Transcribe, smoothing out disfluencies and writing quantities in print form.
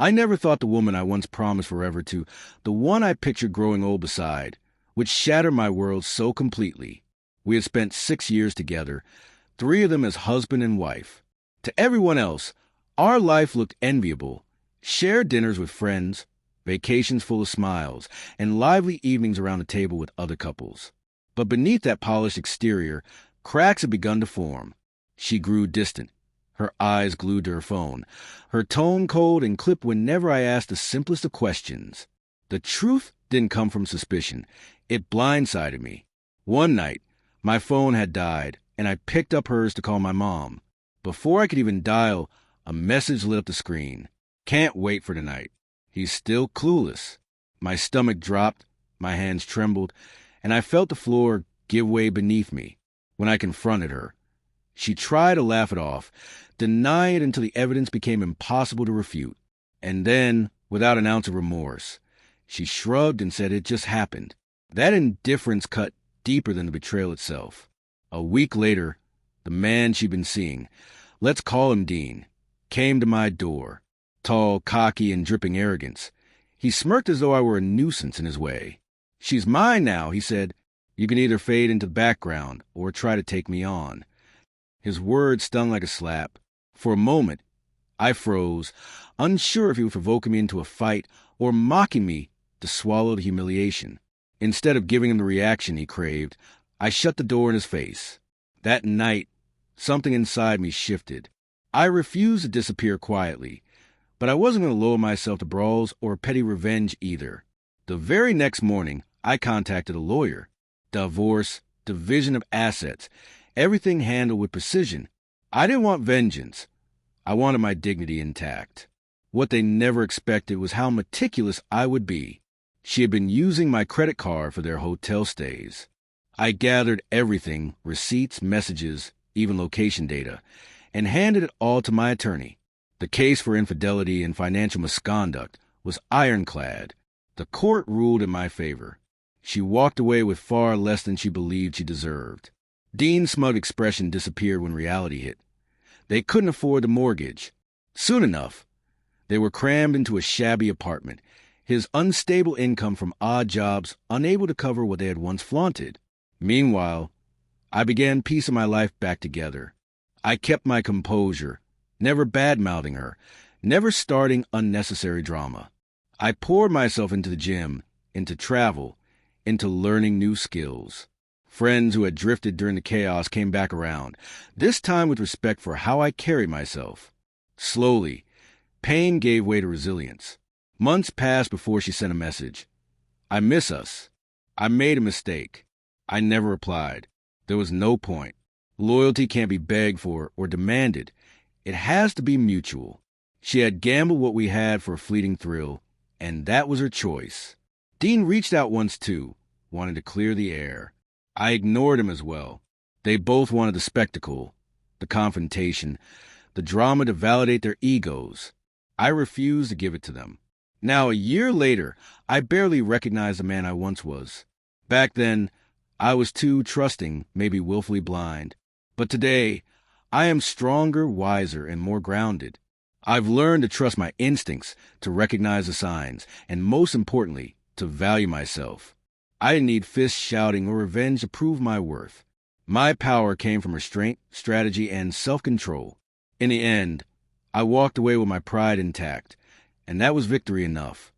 I never thought the woman I once promised forever to, the one I pictured growing old beside, would shatter my world so completely. We had spent 6 years together, 3 of them as husband and wife. To everyone else, our life looked enviable. Shared dinners with friends, vacations full of smiles, and lively evenings around the table with other couples. But beneath that polished exterior, cracks had begun to form. She grew distant, her eyes glued to her phone, her tone cold and clipped whenever I asked the simplest of questions. The truth didn't come from suspicion. It blindsided me. One night, my phone had died, and I picked up hers to call my mom. Before I could even dial, a message lit up the screen. "Can't wait for tonight." He's still clueless. My stomach dropped, my hands trembled, and I felt the floor give way beneath me. When I confronted her, she tried to laugh it off, deny it until the evidence became impossible to refute. And then, without an ounce of remorse, she shrugged and said it just happened. That indifference cut deeper than the betrayal itself. A week later, the man she'd been seeing, let's call him Dean, came to my door, tall, cocky, and dripping arrogance. He smirked as though I were a nuisance in his way. "She's mine now," he said. "You can either fade into the background or try to take me on." His words stung like a slap. For a moment, I froze, unsure if he was provoking me into a fight or mocking me to swallow the humiliation. Instead of giving him the reaction he craved, I shut the door in his face. That night, something inside me shifted. I refused to disappear quietly, but I wasn't going to lower myself to brawls or petty revenge either. The very next morning, I contacted a lawyer. Divorce, division of assets, everything handled with precision. I didn't want vengeance. I wanted my dignity intact. What they never expected was how meticulous I would be. She had been using my credit card for their hotel stays. I gathered everything, receipts, messages, even location data, and handed it all to my attorney. The case for infidelity and financial misconduct was ironclad. The court ruled in my favor. She walked away with far less than she believed she deserved. Dean's smug expression disappeared when reality hit. They couldn't afford the mortgage. Soon enough, they were crammed into a shabby apartment, his unstable income from odd jobs unable to cover what they had once flaunted. Meanwhile, I began piecing my life back together. I kept my composure, never bad-mouthing her, never starting unnecessary drama. I poured myself into the gym, into travel, into learning new skills. Friends who had drifted during the chaos came back around, this time with respect for how I carried myself. Slowly, pain gave way to resilience. Months passed before she sent a message. "I miss us. I made a mistake." I never replied. There was no point. Loyalty can't be begged for or demanded. It has to be mutual. She had gambled what we had for a fleeting thrill, and that was her choice. Dean reached out once too, wanting to clear the air. I ignored him as well. They both wanted the spectacle, the confrontation, the drama to validate their egos. I refused to give it to them. Now, a year later, I barely recognized the man I once was. Back then, I was too trusting, maybe willfully blind. But today, I am stronger, wiser, and more grounded. I've learned to trust my instincts, to recognize the signs, and most importantly, to value myself. I didn't need fists shouting or revenge to prove my worth. My power came from restraint, strategy, and self-control. In the end, I walked away with my pride intact, and that was victory enough.